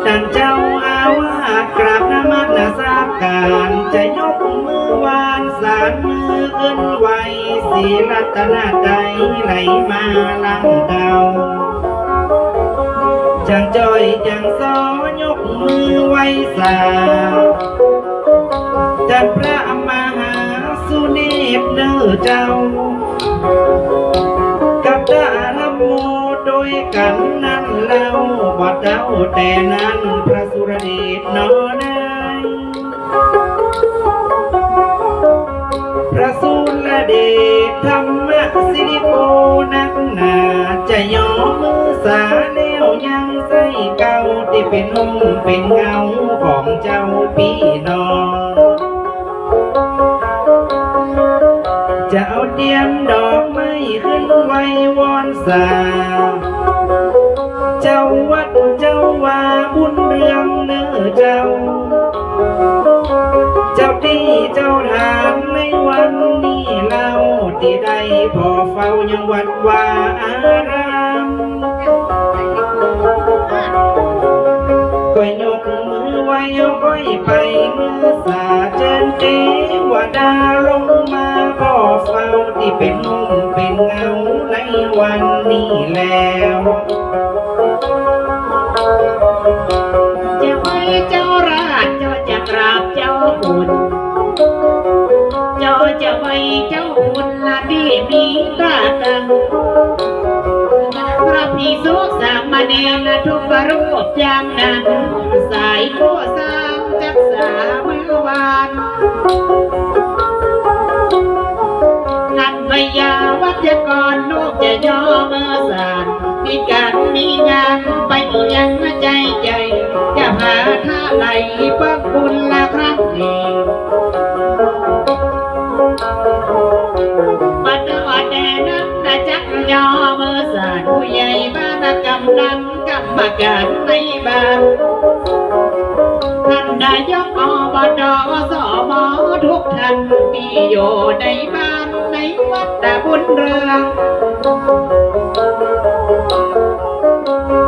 ดังเจ้าอาวาสกราบนมัสการจะยกมือวานสารมือขึ้นไหวศีรัตนาใดไหลมาลังเดาจังจอยจังซอยกมือไหวสาจันพระมหาสุเนปเนื้อเจ้ากับดารโมโดยกันนั้นเล่าว่าเจ้าแต่นั้นพระสุรเดชนอได้พระสุรเดชธรรมสิริโกนักหนาจะย่อมือสาแล้วยังใส่เก่าที่เป็นนุ่มเป็นเงาของเจ้าพี่น้องจะเอาเทียนดอกไม้ขึ้นไว้วอนสาเจ้าวัดเจ้าว่าบุญเรืองเนื้อเจ้าที่เจ้าทานในวันนี้เล่าที่ใดพอเฝ้ายังวัดวาอารามก็ยกมือไว้ค่อยไปมือสาเจนเทวดาลงมาก็เฝ้าที่เป็นนุ่มเป็นเงาในวันนี้แล้วจะไว้เจ้าราชเจ้าจะกราบเจ้าคุณเจ้าจะไว้เจ้าคุณละที่มีตาตังพระภิกษุสามเณรทุกรูปอย่างนั้นสายโคสามจักษาเมื่อวานนันพยาวัจกรลูกจะย่อมือสานมีการมีงานไปยังใจจะหาท่าไหลเพิ่มบุญละครั้งนี้ปัดวัดแดนั้นจักย่อมือสานผู้ใหญ่บ้านกำนันกรรมการในบ้านท่านนายกอบต.สม.ทุกท่านมีอยู่ในบ้านในวัดบุญเรือง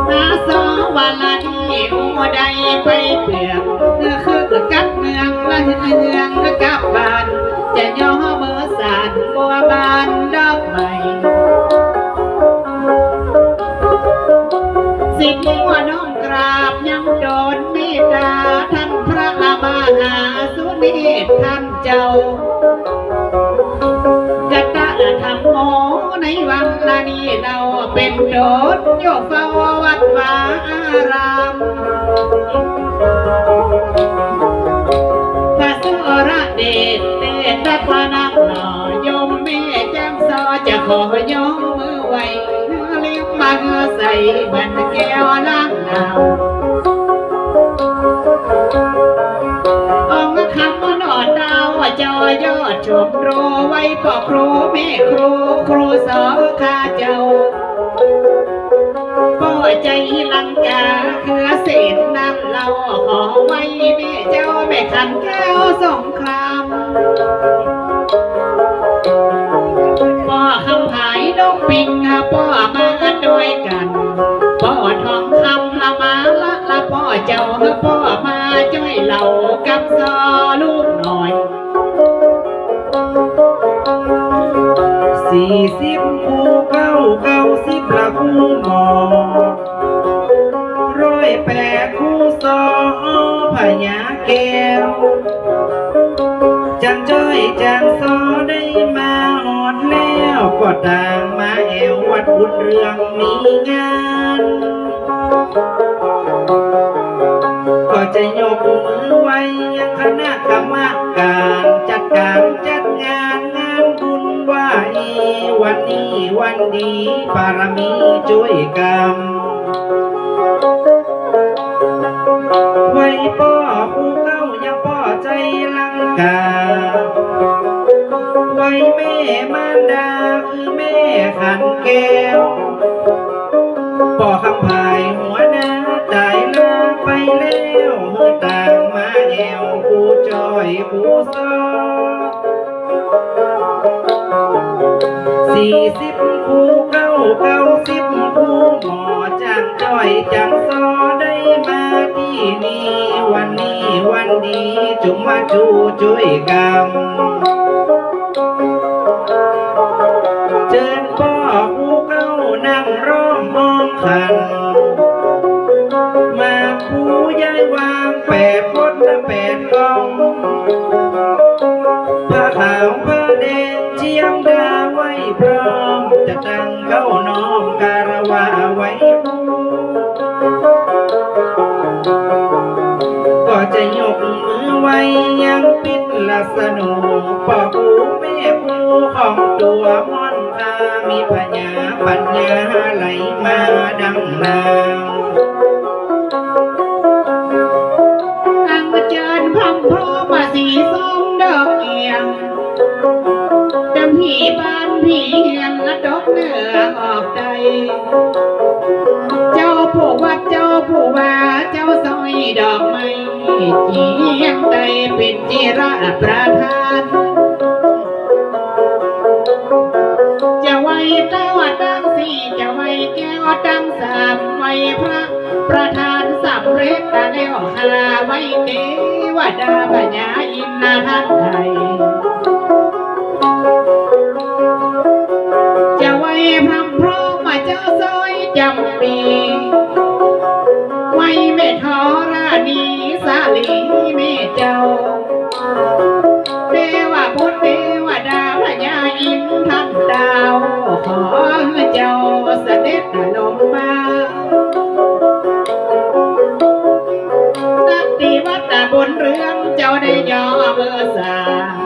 นาสวันละที่หัวใดไปเปลือกคือกับเมืองละเมืองกับบ้านจะย่อมือสานบัวบานดอกไม้สิบหัวน้อมกราบยังโดนเมตตาท่านพระมหาสุเนศท่านเจ้าจะตะธรรมโมในวันละนี้เราเป็นโดดโยกเฝ้าวัดวาอารามพระสุรเดชเตตะพนักหน่อยมแม่แจ่มซอจะขอยกมือไหวเลี้ยงมาใส่บันแก้วล้างดาวองค์คำนอดดาวจอยอดชมโรไว้พ่อครูแม่ครูสอข้าเจ้าพ่อใจลังกาคือเศษน้ำเราขอไว้แม่เจ้าแม่ขันแก้วสงครามพ่อคำหายนกปิงพ่อมาด้วยกันพ่อทองคำละมาละพ่อเจ้าพ่อมาช่วยเรากับซอลูกหน่อย40ผู้90ละผู้หมอ108ผู้ซอพญาแก้วจังจ้อยจังซอได้มาหอดแล้วก็ต่างมาแอววัดบุญเรืองมีงานก็จะยกมือไว้ยังคณะกรรมการจัดการจัดงานบุญไหววันนี้วันดีบารมีช่วยกันไว้พ่อผู้เก้ายังพ่อใจลังกาไว้แม่มารดาคือแม่ขันแก้วพ่อคำพายหัวหน้าตายลาไปแล้วเมื่อต่างมาแอวผู้จอยผู้ซอ40ผู้90ผู้หมอจังจ้อยจังซอได้มาที่ ดีจุงมาจูช่วยกันเจิญพ่อผู้เก้านั่งร้อมมองขันมาผู้ย้ายวางแปดพดและแปดกองผ้าขาวผ้าแดงเชียงดาไว้พร้อมจะตั้งเข้าน้อมการวาไว้ก็จะยกมือไว้ยังปิดลัสนุพ่อผู้แม่ผู้ของตัวม่อนตามีปัญญาไหลมาดังนางอังเจิญพัมพร้อมมาสีส้มดอกเกียงดำผีบ้านผีเฮียนและดอกเนื้อออกใจเจ้าผู้วัดเจ้าผู้ว่าเจ้าซอยดอกไม้เจียงใดเป็นจิระประทานจะไว้เต้าตั้งสี่จะไว้แก้วตั้งสามไว้พระประธานสำเร็จแล้วหาไว้เทวดาพญาอินทร์ท่านไทยจะไว้พรำพร้อมมาเจ้าซอยจำปีไว้แม่ธรณีสาลีแม่เจ้าเทวพุทธเทวดาพญาอินทร์ท่านดาวขอเจ้าเสด็จลงมาตั้งที่วัดบนเรืองเจ้าได้ย่อเบอร์สา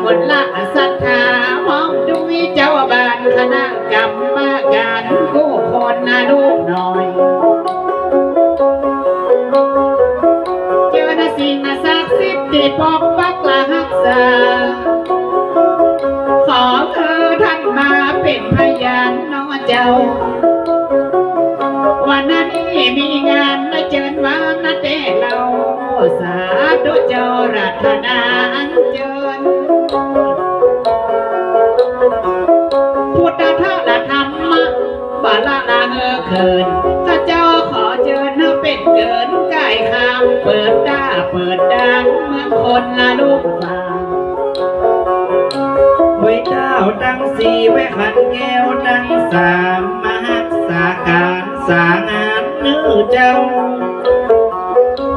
บนละศรัทธามองดูเจ้าบ้านคณะกรรมการกู้คนนาลูกหน่อยเจอนะสิ่งศักดิ์สิทธิ์ที่ปกปักและรักษาขอท่านมาเป็นพยานน้อเจ้าวันนั้นมีงานนะเจิญวางนะเต้เราสาธุเจ้ารัตนาอันเจิญพุทธทาสธรรมะบาลาเขินข้าเจ้าขอเจิญเป็นเกินกายคำเปิดตาเปิดดังเมื่อคนละลูกฟังไว้เจ้าตั้งสี่ไว้ขันแก้วตั้งสามมหักษาการสางานนื้อเจ้า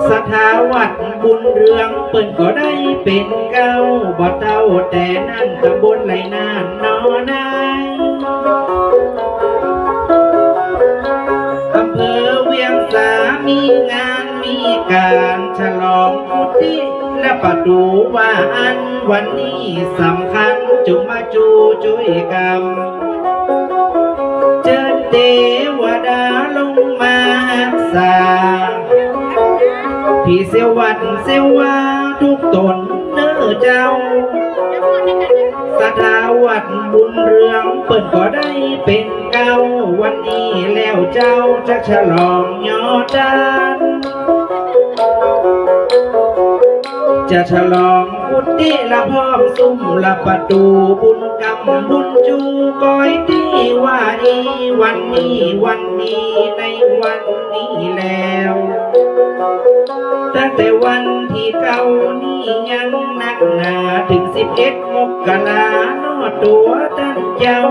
สถาวัดบุญเรืองเปิ้นก็ได้เป็นเก้าบ่เต้าแต่นั่นตำบลไหลนานนอนายอำเภอเวียงสามีงานมีการฉลองพุทธิและประดูว่าอันวันนี้สำคัญจุงมาจูช่วยกันเจิญเทวดาลงมารักษาพี่เสวัดเสวาทุกตนเนื้อเจ้าสถาวัดบุญเรืองเปิดก็ได้เป็นเก้าวันนี้แล้วเจ้าจะฉลองยอดดานจะฉลองพุทธิละพร้อมซุ้มละประตูบุญกรรมบุญจูก้อยที่ว่าอีวันนี้ในวันนี้แล้วตั้งแต่วันที่เก้านี้ยังนักหนาถึง11 มกราโนตัวตั้งเจ้า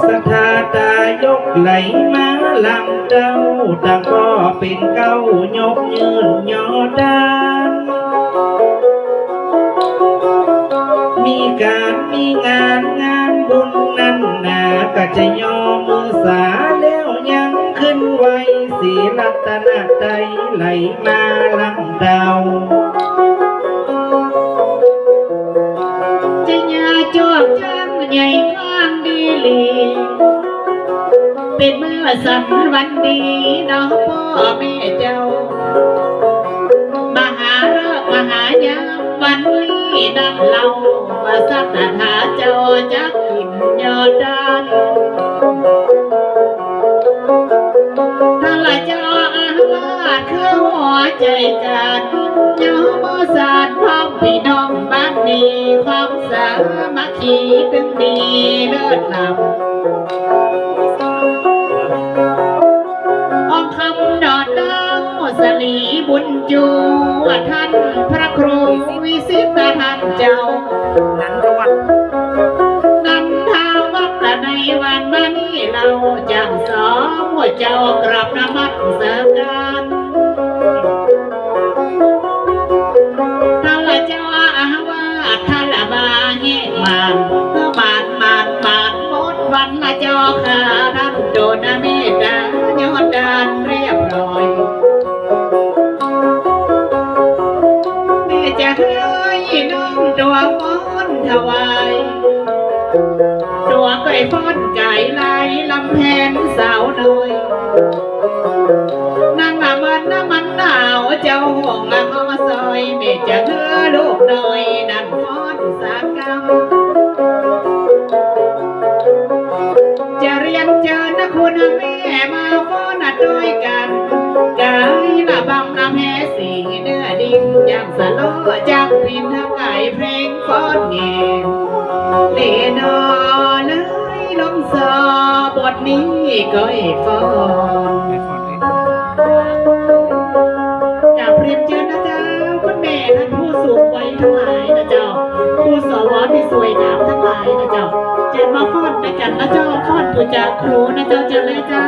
สถาตายกไหลมาลำเจ้าต่างก็เป็นเก้ายกยืนยอดานมีการมีงานบุญนั้นนาก็จะยอมือสาแล้วยังขึ้นไว้สีรัตนาใจไหลมาลำดาวจะยาจวบจังใหญ่ข้างดีลีเป็นเมื่อสันวันดีน้องพ่อแม่เจ้ามหาฤกษ์มหายามวันนี้ดังเล่าว่าสัตถาเจ้าจักกินยอดดานถ้าละเจ้าอาลาดคือหัวใจกันยอมสานพร้อมพี่น้องบ้านนี้ความสามัคคีถึงดีเลิศล้ำออมคำดอดดาวสลี บุญจูท่านพระครูวิสิตท่านเจ้านั้นตะวันนำทางวัดในวันมานี้เราจังสองหัวเจ้ากราบนมัสการท่านเจ้าอาว่าท่านละมาแห่งมันเมื่อมันหมดวันละเจ้าข้าท่านโดนเมตตายอดดานเรียบร้อยแม่จะให้น้องตัวฟ้อนถวายตัวไก่ฟ้อนไก่ไหลลำแพนสาวน้อยนางมันหนาวเจ้าห่วงขอซอยแม่จะเฮือลูกน้อยนั่นฟ้อนสากรรมจะเรียนเจอนะคุณแม่มาฟ้อนด้วยกันกายละบำน้ำแห่สีเนื้อดิ่งอย่างสโลจากพินทางไก่เพลงฟ้อนเงียเลนอเลยลมซอบทนี้ก็ให้ฟ้อนจากเรียนเจอนะเจ้าคุณแม่ท่านผู้สูงวัยทั้งหลายนะเจ้าผู้สวที่สวยงามทั้งหลายนะเจ้าเจนมาฟ้อนด้วยกันนะเจ้าฟ้อนอยู่จากครูนะเจ้าเจนเลยเจ้า